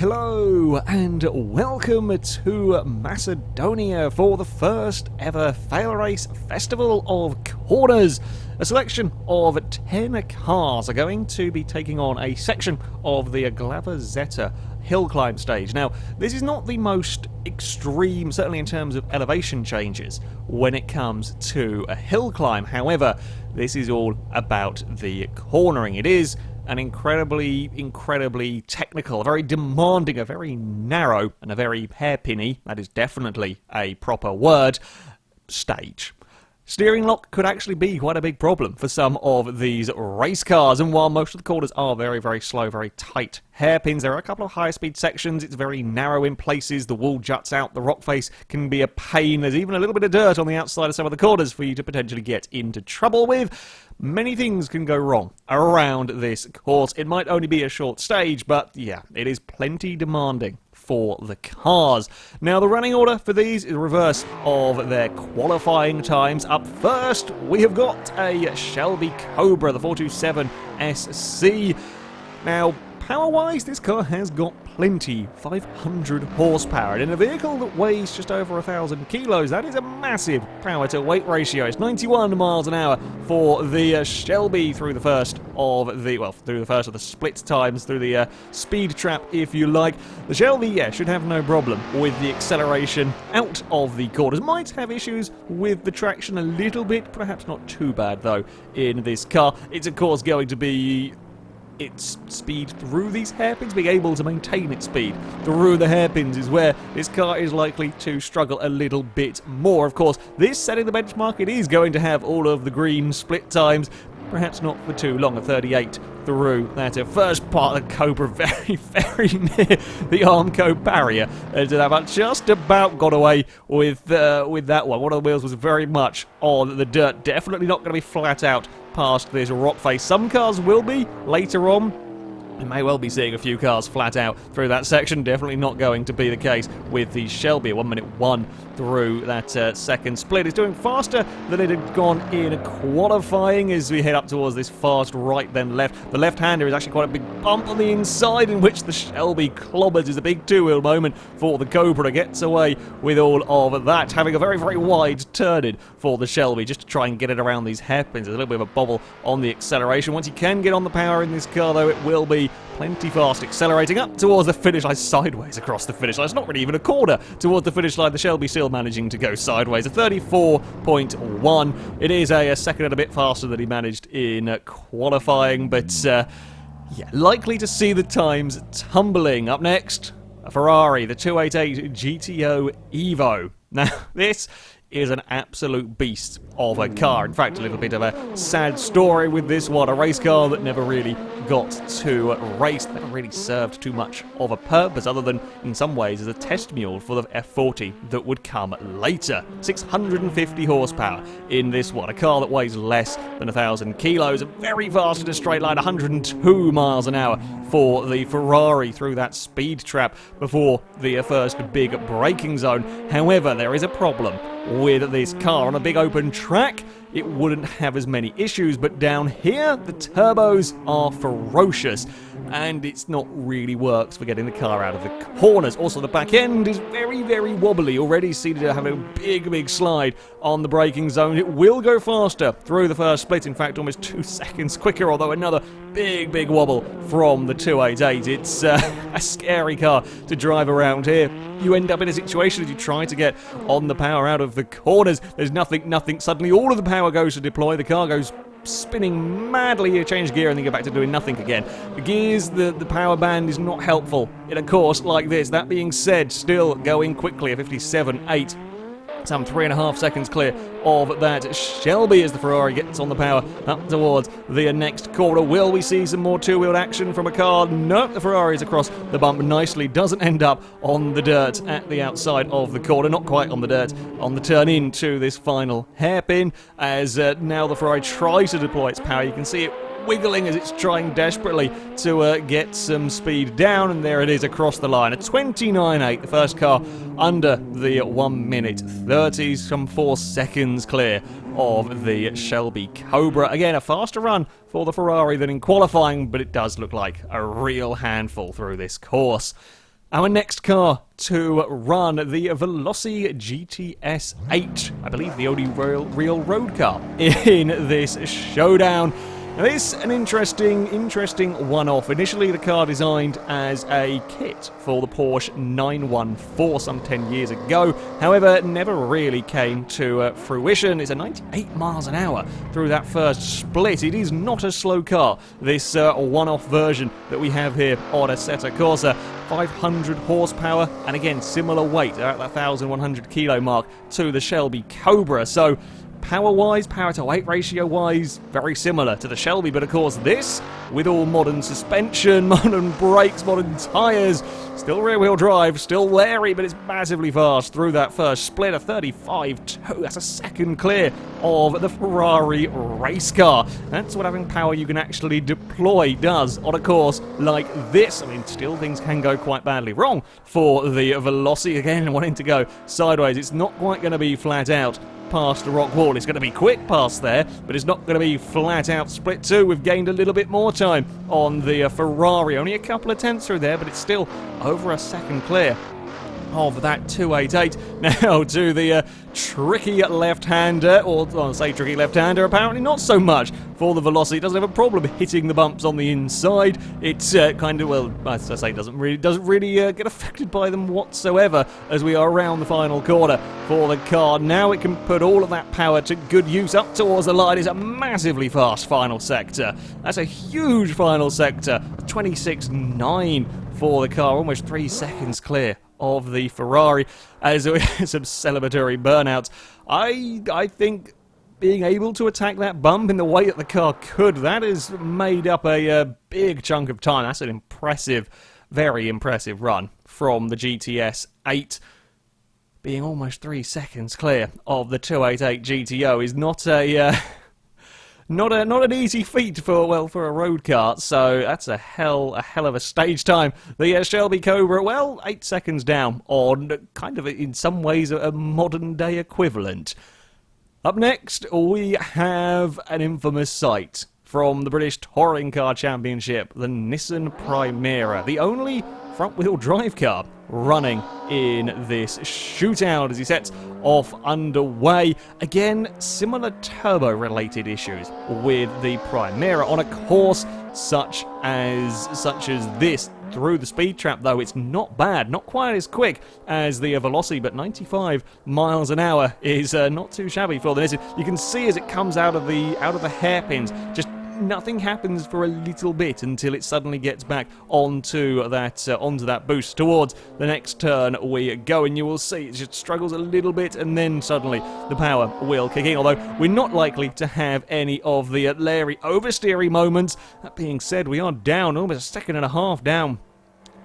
hello, and welcome to Macedonia for the first ever FailRace Festival of Corners. A selection of 10 cars are going to be taking on a section of the Glava Zete hill climb stage. Now, this is not the most extreme, certainly in terms of elevation changes, when it comes to a hill climb. However, this is all about the cornering. It is an incredibly technical, a very demanding, a very narrow, and a very hairpinny, that is definitely a proper word, stage. Steering lock could actually be quite a big problem for some of these race cars, and while most of the corners are very slow, very tight hairpins, there are a couple of higher speed sections. It's very narrow in places, the wall juts out, the rock face can be a pain, there's even a little bit of dirt on the outside of some of the corners for you to potentially get into trouble with. Many things can go wrong around this course. It might only be a short stage, but yeah, it is plenty demanding for the cars. Now, the running order for these is reverse of their qualifying times. Up first, we have got a Shelby Cobra, the 427 SC. Now, power-wise, this car has got plenty, 500 horsepower. And in a vehicle that weighs just over 1,000 kilos, that is a massive power-to-weight ratio. It's 91 miles an hour for the Shelby through the first of the split times, through the speed trap, if you like. The Shelby, yeah, should have no problem with the acceleration out of the corners. Might have issues with the traction a little bit, perhaps not too bad, though, in this car. It's, of course, going to be its speed through these hairpins, being able to maintain its speed through the hairpins is where this car is likely to struggle a little bit more. Of course, this setting the benchmark, it is going to have all of the green split times, perhaps not for too long, a 38 through that first part of the Cobra, very near the Armco barrier. But just about got away with that one. One of the wheels was very much on the dirt, definitely not going to be flat out past this rock face. Some cars will be later on. We may well be seeing a few cars flat out through that section. Definitely not going to be the case with the Shelby. 1:01 through that second split. It's doing faster than it had gone in qualifying as we head up towards this fast right then left. The left-hander is actually quite a big bump on the inside in which the Shelby clobbers. Is a big two-wheel moment for the Cobra. Gets away with all of that, having a very wide turn-in for the Shelby just to try and get it around these hairpins. There's a little bit of a bobble on the acceleration. Once you can get on the power in this car, though, it will be plenty fast, accelerating up towards the finish line, sideways across the finish line. It's not really even a corner towards the finish line. The Shelby still managing to go sideways. A 34.1. It is a second and a bit faster than he managed in qualifying, but yeah, likely to see the times tumbling. Up next, a Ferrari, the 288 GTO Evo. Now, this is an absolute beast of a car. In fact, a little bit of a sad story with this one. A race car that never really got to race, never really served too much of a purpose, other than in some ways as a test mule for the F40 that would come later. 650 horsepower in this one. A car that weighs less than 1,000 kilos. Very fast in a straight line, 102 miles an hour for the Ferrari through that speed trap before the first big braking zone. However, there is a problem with this car. On a big open track, it wouldn't have as many issues, but down here, the turbos are ferocious, and it's not really works for getting the car out of the corners. Also, the back end is very wobbly, already seemed to have a big slide on the braking zone. It will go faster through the first split, in fact, almost 2 seconds quicker, although another big wobble from the 288. It's a scary car to drive around here. You end up in a situation as you try to get on the power out of the corners. There's nothing. Suddenly all of the power goes to deploy. The car goes spinning madly. You change gear and then go back to doing nothing again. The gears, the power band is not helpful in a course like this. That being said, still going quickly, a 57.8. Some 3.5 seconds clear of that Shelby as the Ferrari gets on the power up towards the next corner. Will we see some more two-wheeled action from a car? No, the Ferrari is across the bump nicely. Doesn't end up on the dirt at the outside of the corner. Not quite on the dirt on the turn into this final hairpin as now the Ferrari tries to deploy its power. You can see it wiggling as it's trying desperately to get some speed down, and there it is across the line. A 29.8, the first car under the 1 minute 30, some 4 seconds clear of the Shelby Cobra. Again, a faster run for the Ferrari than in qualifying, but it does look like a real handful through this course. Our next car to run, the Veloci GTS 8, I believe the only real road car in this showdown. Now this an interesting one-off. Initially the car designed as a kit for the Porsche 914 some 10 years ago, however never really came to fruition. It's a 98 miles an hour through that first split. It is not a slow car, this one-off version that we have here on Assetto Corsa. 500 horsepower, and again similar weight at the 1,100 kilo mark to the Shelby Cobra. So power-wise, power-to-weight ratio-wise, very similar to the Shelby, but of course this, with all modern suspension, modern brakes, modern tyres, still rear-wheel drive, still wary, but it's massively fast through that first split, a 35.2, that's a second clear of the Ferrari race car. That's what having power you can actually deploy does on a course like this. I mean, still things can go quite badly wrong for the Veloci, again, wanting to go sideways. It's not quite going to be flat out past the rock wall. It's going to be quick past there, but it's not going to be flat out split two. We've gained a little bit more time on the Ferrari. Only a couple of tenths through there, but it's still over a second clear of that 288. Now to the tricky left-hander, or I'll say tricky left-hander, apparently not so much for the Veloci. It doesn't have a problem hitting the bumps on the inside. It's kind of, well, as I say, doesn't really get affected by them whatsoever as we are around the final corner for the car. Now it can put all of that power to good use up towards the line. It's a massively fast final sector. That's a huge final sector. 26.9 for the car, almost 3 seconds clear of the Ferrari, as we had some celebratory burnouts. I think being able to attack that bump in the way that the car could, that has made up a big chunk of time. That's an impressive, very impressive run from the GTS 8. Being almost 3 seconds clear of the 288 GTO is not a not an easy feat for a road car, so that's a hell of a stage time. The Shelby Cobra, well, 8 seconds down on kind of in some ways a modern day equivalent. Up next we have an infamous sight from the British Touring Car Championship, the Nissen Primeira, the only front-wheel drive car running in this shootout as he sets off underway. Again, similar turbo-related issues with the Primeira on a course such as this. Through the speed trap, though, it's not bad, not quite as quick as the Veloci, but 95 miles an hour is not too shabby for the Nissen. You can see as it comes out of the hairpins, just nothing happens for a little bit until it suddenly gets back onto that boost. Towards the next turn we go, and you will see it just struggles a little bit, and then suddenly the power will kick in, although we're not likely to have any of the Larry oversteery moments. That being said, we are down almost a second and a half down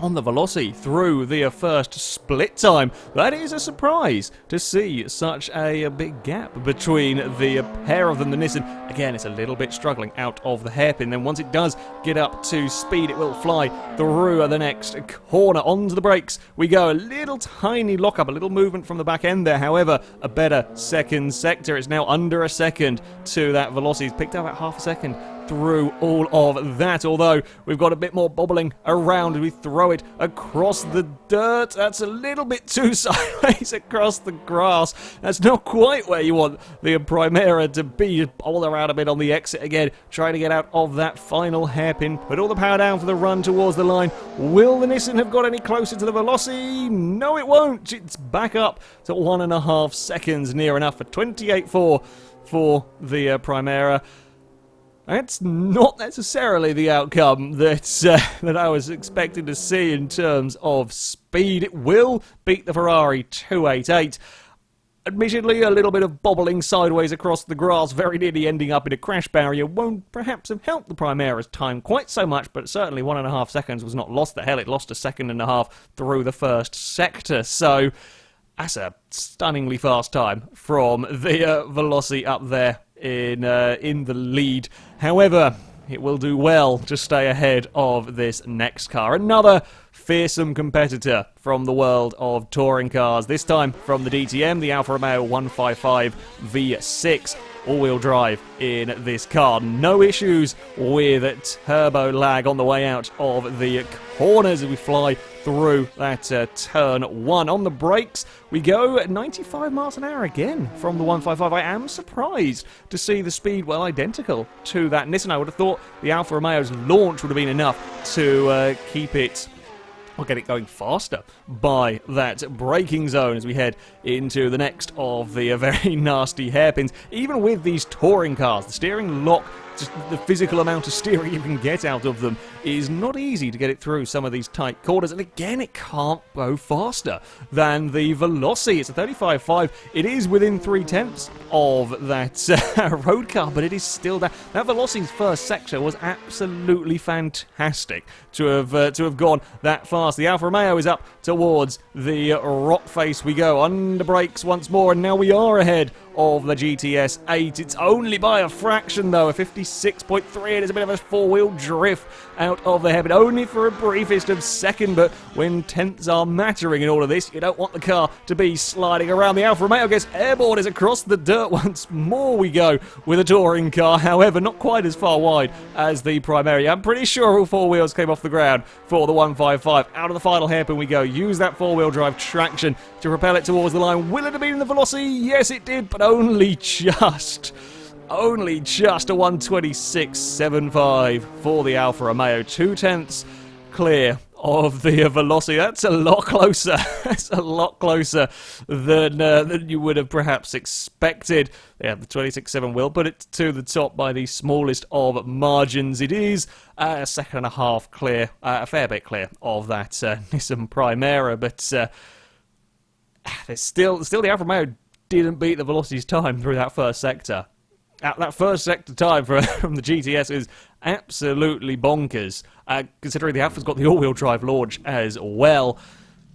on the Veloci through the first split time. That is a surprise to see such a big gap between the pair of them. The Nissen, again, it's a little bit struggling out of the hairpin. Then once it does get up to speed, it will fly through the next corner. Onto the brakes we go. A little tiny lockup, a little movement from the back end there. However, a better second sector. It's now under a second to that Veloci. It's picked up at half a second through all of that, although we've got a bit more bobbling around as we throw it across the dirt. That's a little bit too sideways across the grass. That's not quite where you want the Primeira to be. Just bowl around a bit on the exit again, trying to get out of that final hairpin. Put all the power down for the run towards the line. Will the Nissen have got any closer to the Veloci? No, it won't. It's back up to 1.5 seconds, near enough for 28.4 for the Primeira. That's not necessarily the outcome that I was expecting to see in terms of speed. It will beat the Ferrari 288. Admittedly, a little bit of bobbling sideways across the grass, very nearly ending up in a crash barrier, won't perhaps have helped the Primeira's time quite so much, but certainly 1.5 seconds was not lost. The hell, it lost 1.5 seconds through the first sector, so that's a stunningly fast time from the Veloci up there in the lead. However, it will do well to stay ahead of this next car. Another fearsome competitor from the world of touring cars, this time from the DTM, the Alfa Romeo 155 V6. all-wheel drive in this car. No issues with turbo lag on the way out of the corners as we fly through that turn 1. On the brakes, we go 95 miles an hour again from the 155. I am surprised to see the speed well identical to that Nissan. I would have thought the Alfa Romeo's launch would have been enough to keep it, or get it going faster by that braking zone as we head into the next of the very nasty hairpins. Even with these touring cars, the steering lock, just the physical amount of steering you can get out of them is not easy to get it through some of these tight corners. And again, it can't go faster than the Veloci. It's a 35.5. It is within 3/10 of that road car, but it is still that Veloci's first sector was absolutely fantastic to have gone that fast. The Alfa Romeo is up towards the rock face. We go under brakes once more, and now we are ahead of the GTS 8. It's only by a fraction though, a 56.3. It is a bit of a four-wheel drift out of the hairpin, only for a briefest of second, but when tenths are mattering in all of this, you don't want the car to be sliding around. The Alfa Romeo gets airborne as across the dirt once more we go with a touring car, however, not quite as far wide as the Primeira. I'm pretty sure all four wheels came off the ground for the 155. Out of the final hairpin we go. Use that four-wheel drive traction to propel it towards the line. Will it have been in the Veloci? Yes, it did, but only just. Only just a 126.75 for the Alfa Romeo. 2/10 clear of the Veloci. That's a lot closer. That's a lot closer than you would have perhaps expected. Yeah, the 26.7 will put it to the top by the smallest of margins. It is a second and a half clear, a fair bit clear of that Nissen Primeira, but there's still the Alfa Romeo didn't beat the Veloci's time through that first sector. That first sector time from the GTS is absolutely bonkers, considering the Alfa's got the all-wheel drive launch as well.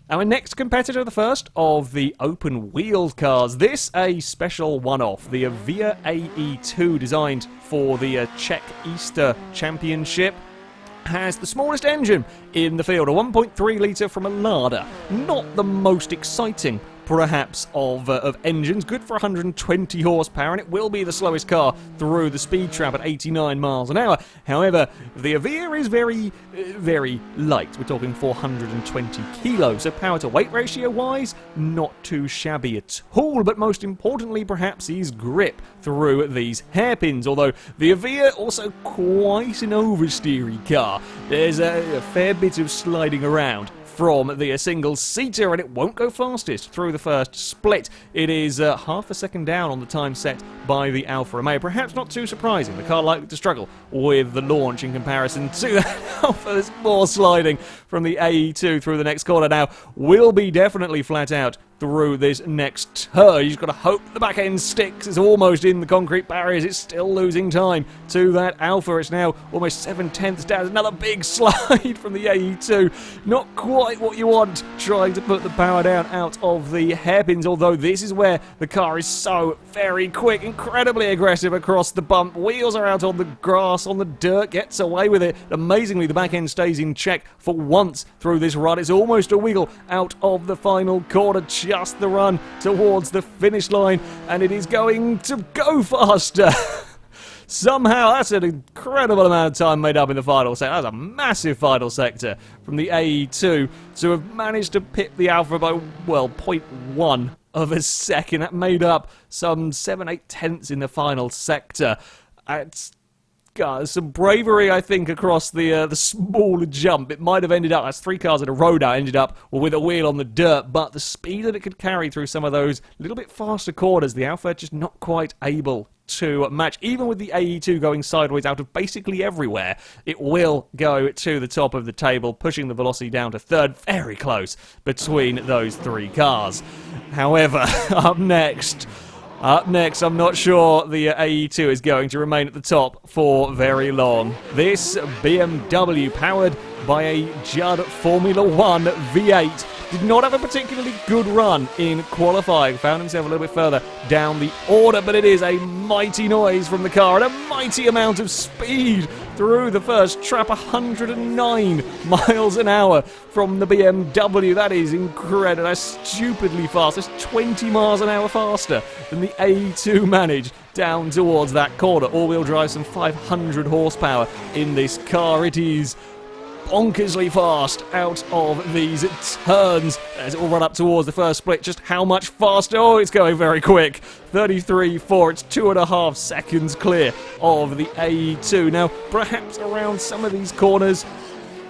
Our next competitor, the first of the open-wheeled cars. This a special one-off, the Avia AE2, designed for the Czech Easter Championship, has the smallest engine in the field, a 1.3 litre from a Lada. Not the most exciting, perhaps, of engines. Good for 120 horsepower, and it will be the slowest car through the speed trap at 89 miles an hour. However, the Avia is very, very light. We're talking 420 kilos, so power-to-weight ratio-wise, not too shabby at all, but most importantly, perhaps, is grip through these hairpins, although the Avia also quite an oversteery car. There's a fair bit of sliding around from the single-seater, and it won't go fastest through the first split. It is half a second down on the time set by the Alfa Romeo. Perhaps not too surprising. The car likely to struggle with the launch in comparison to that Alfa. There's more sliding from the AE2 through the next corner now. Will be definitely flat out through this next turn. You've got to hope the back end sticks. It's almost in the concrete barriers. It's still losing time to that Alfa. It's now almost 7/10 down. Another big slide from the AE2. Not quite what you want, trying to put the power down out of the hairpins, although this is where the car is so very quick, incredibly aggressive across the bump. Wheels are out on the grass, on the dirt, gets away with it. Amazingly, the back end stays in check for once through this run. It's almost a wiggle out of the final corner. Just the run towards the finish line, and it is going to go faster. Somehow, that's an incredible amount of time made up in the final sector. That's a massive final sector from the AE2 to have managed to pit the Alfa by, well, 0.1 of a second. That made up some 7/8 tenths in the final sector. It's some bravery, I think, across the small jump. It might have ended up, that's three cars in a row now, ended up with a wheel on the dirt, but the speed that it could carry through some of those little bit faster corners, the Alfa just not quite able to match. Even with the AE2 going sideways out of basically everywhere, it will go to the top of the table, pushing the Veloci down to third, very close between those three cars. However, up next, I'm not sure the AE2 is going to remain at the top for very long. This BMW, powered by a Judd Formula 1 V8, did not have a particularly good run in qualifying. Found himself a little bit further down the order, but it is a mighty noise from the car and a mighty amount of speed through the first trap, 109 miles an hour from the BMW. That is incredible. That's stupidly fast. That's 20 miles an hour faster than the A2 managed down towards that corner. All-wheel drive, some 500 horsepower in this car. It is bonkersly fast out of these turns as it will run up towards the first split. Just how much faster? Oh, it's going very quick. 33.4. It's 2.5 seconds clear of the A2. Now, perhaps around some of these corners,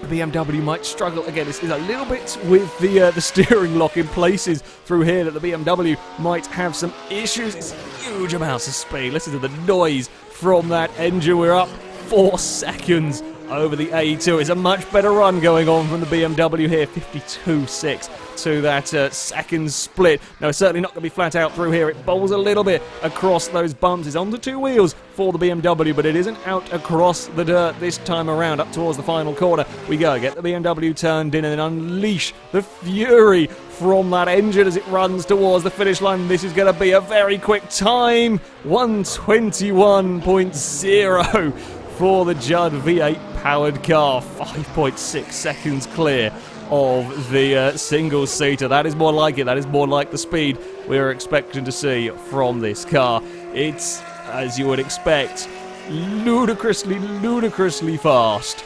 the BMW might struggle. Again, this is a little bit with the steering lock in places through here that the BMW might have some issues. It's huge amounts of speed. Listen to the noise from that engine. We're up 4 seconds over the A2. It's a much better run going on from the BMW here. 52.6 to that second split. No, it's certainly not going to be flat out through here. It bowls a little bit across those bumps. It's onto 2 wheels for the BMW, but it isn't out across the dirt this time around. Up towards the final corner we go. Get the BMW turned in and then unleash the fury from that engine as it runs towards the finish line. This is going to be a very quick time. 1:21.0 for the Judd V8 powered car. 5.6 seconds clear of the single-seater. That is more like it. That is more like the speed we're expecting to see from this car. It's, as you would expect, ludicrously fast.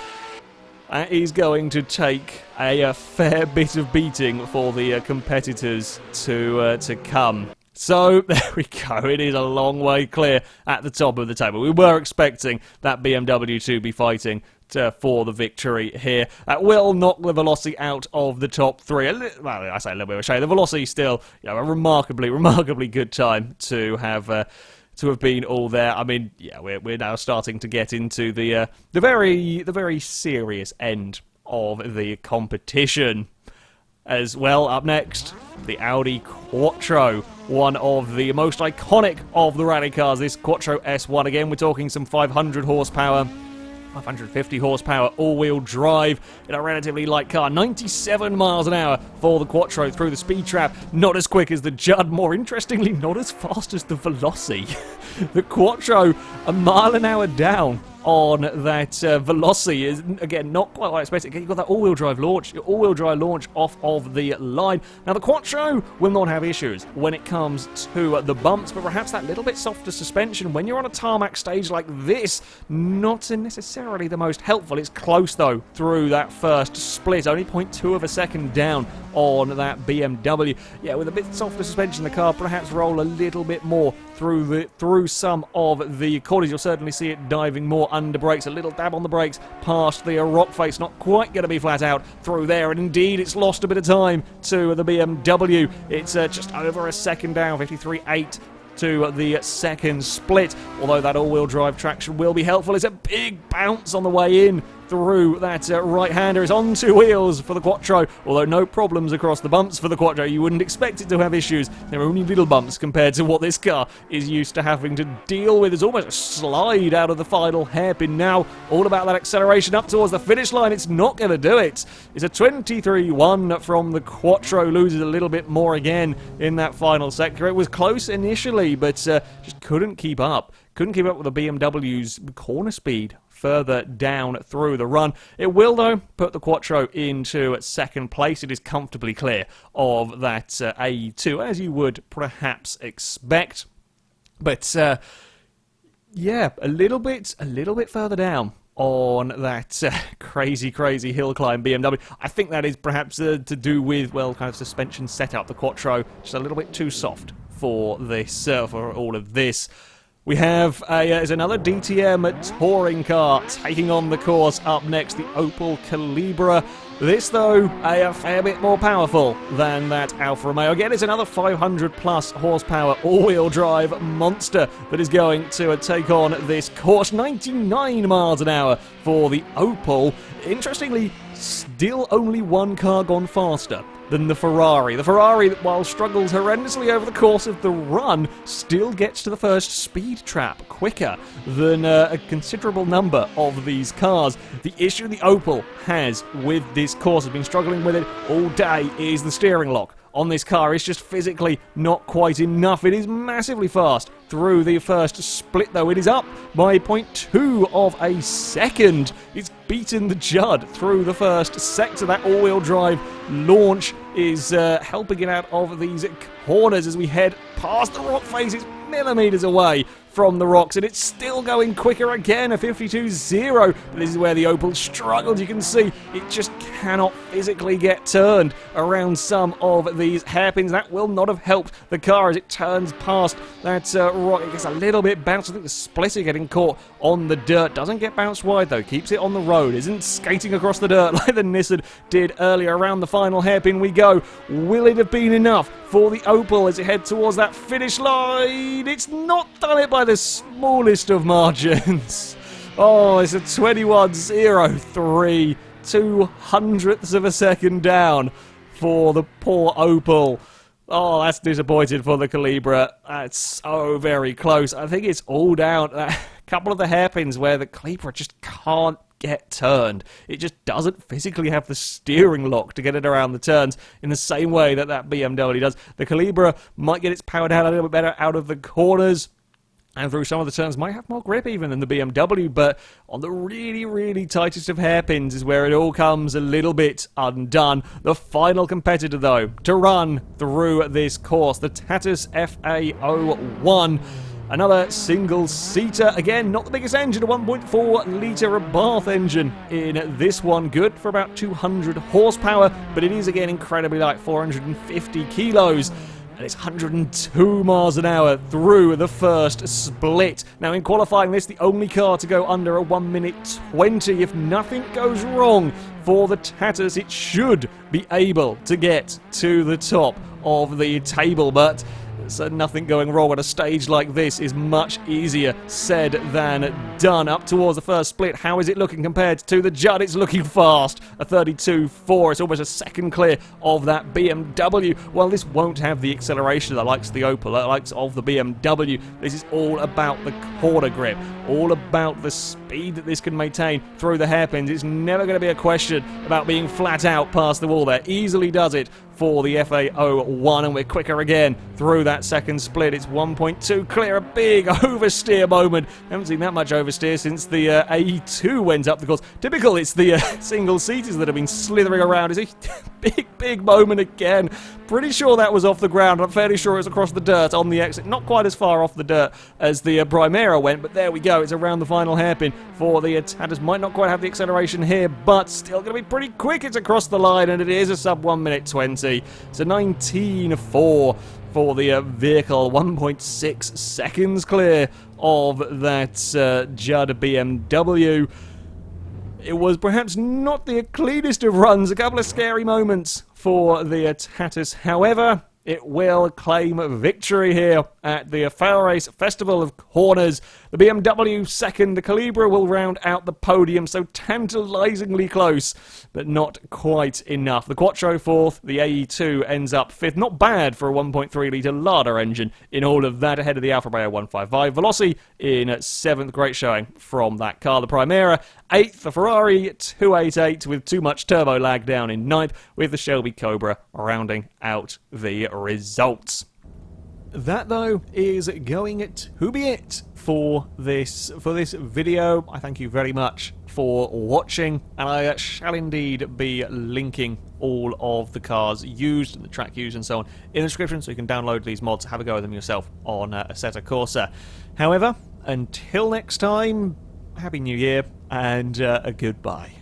That is going to take a fair bit of beating for the competitors to come. So, there we go. It is a long way clear at the top of the table. We were expecting that BMW to be fighting for the victory here. That will knock the Velocity out of the top 3. Well, I say a little bit of a shame. The Velocity still, a remarkably good time to have been all there. I mean, yeah, we're now starting to get into the very serious end of the competition. As well, up next, the Audi Quattro, one of the most iconic of the rally cars. This Quattro S1, again, we're talking some 500 horsepower, 550 horsepower all-wheel drive in a relatively light car. 97 miles an hour for the Quattro through the speed trap. Not as quick as the Judd, more interestingly, not as fast as the Velocity. The Quattro, a mile an hour down on that Velocity is, again, not quite what I expected. You've got that all-wheel drive launch, off of the line. Now, the Quattro will not have issues when it comes to the bumps, but perhaps that little bit softer suspension when you're on a tarmac stage like this, not necessarily the most helpful. It's close, though, through that first split, only 0.2 of a second down on that BMW. Yeah, with a bit softer suspension, the car perhaps roll a little bit more through some of the corners. You'll certainly see it diving more under brakes, a little dab on the brakes past the rock face, not quite going to be flat out through there, and indeed it's lost a bit of time to the BMW. It's just over a second down, 53.8 to the second split, although that all-wheel drive traction will be helpful. It's a big bounce on the way in through that right-hander. Is on 2 wheels for the Quattro, although no problems across the bumps for the Quattro. You wouldn't expect it to have issues. They're only little bumps compared to what this car is used to having to deal with. It's almost a slide out of the final hairpin now. All about that acceleration up towards the finish line. It's not going to do it. It's a 23.1 from the Quattro. Loses a little bit more again in that final sector. It was close initially, but just couldn't keep up. Couldn't keep up with the BMW's corner speed further down through the run. It will, though, put the Quattro into second place. It is comfortably clear of that A2, as you would perhaps expect. But, yeah, a little bit further down on that crazy hill climb BMW. I think that is perhaps to do with, well, kind of suspension setup. The Quattro just a little bit too soft for this, for all of this. We have is another DTM touring car taking on the course up next, the Opel Calibra. This, though, a fair bit more powerful than that Alfa Romeo. Again, it's another 500-plus horsepower all-wheel drive monster that is going to take on this course. 99 miles an hour for the Opel. Interestingly, still only one car gone faster than the Ferrari. The Ferrari, while struggles horrendously over the course of the run, still gets to the first speed trap quicker than a considerable number of these cars. The issue the Opel has with this course, has been struggling with it all day, is the steering lock on this car is just physically not quite enough. It is massively fast through the first split, though. It is up by 0.2 of a second. It's beaten the Judd through the first sector. That all-wheel drive launch is helping it out of these corners as we head past the rock face. It's millimetres away from the rocks, and it's still going quicker again, a 52.0. But this is where the Opel struggled. You can see it just cannot physically get turned around some of these hairpins. That will not have helped the car as it turns past that rock. It gets a little bit bounced. I think the splitter getting caught on the dirt. Doesn't get bounced wide, though. Keeps it on the road. Isn't skating across the dirt like the Nissen did earlier. Around the final hairpin we go. Will it have been enough for the Opel as it heads towards that finish line? It's not done it by the smallest of margins. Oh, it's a 21.03, 200ths of a second down for the poor Opel. Oh, that's disappointing for the Calibra. That's so very close. I think it's all down to a couple of the hairpins where the Calibra just can't get turned. It just doesn't physically have the steering lock to get it around the turns in the same way that that BMW does. The Calibra might get its power down a little bit better out of the corners, and through some of the turns might have more grip even than the BMW, but on the really, really tightest of hairpins is where it all comes a little bit undone. The final competitor, though, to run through this course, the Tatus Fao One. Another single-seater. Again, not the biggest engine, a 1.4-litre Bath engine in this one. Good for about 200 horsepower, but it is, again, incredibly light, 450 kilos. And it's 102 miles an hour through the first split. Now, in qualifying this, the only car to go under a 1 minute 20. If nothing goes wrong for the Tatus, it should be able to get to the top of the table, but so nothing going wrong at a stage like this is much easier said than done. Up towards the first split, how is it looking compared to the Judd? It's looking fast, a 32.4. It's almost a second clear of that BMW. Well, this won't have the acceleration that likes the Opel, that likes of the BMW. This is all about the corner grip, all about the speed that this can maintain through the hairpins. It's never going to be a question about being flat out past the wall there. Easily does it for the Fao One, and we're quicker again through that second split. It's 1.2 clear, a big oversteer moment. Haven't seen that much oversteer since the A2 went up the course. Typical, it's the single-seaters that have been slithering around. It's a big moment again. Pretty sure that was off the ground. I'm fairly sure it was across the dirt on the exit. Not quite as far off the dirt as the Primera went, but there we go. It's around the final hairpin for the Tatus. Might not quite have the acceleration here, but still going to be pretty quick. It's across the line, and it is a sub 1 minute 20. It's a 19.4 for the vehicle, 1.6 seconds clear of that Judd BMW. It was perhaps not the cleanest of runs, a couple of scary moments for the Tatus. However, it will claim victory here at the FailRace Festival of Corners. The BMW second, the Calibra will round out the podium, so tantalizingly close, but not quite enough. The Quattro fourth, the AE2 ends up fifth. Not bad for a 1.3-litre Lada engine in all of that, ahead of the Alfa Romeo 155. Velocity in seventh, great showing from that car. The Primera, eighth, the Ferrari 288 with too much turbo lag down in ninth, with the Shelby Cobra rounding out the results. That, though, is going to be it for this video. I thank you very much for watching, and I shall indeed be linking all of the cars used, and the track used and so on, in the description, so you can download these mods, have a go at them yourself on Assetto Corsa. However, until next time, Happy New Year, and goodbye.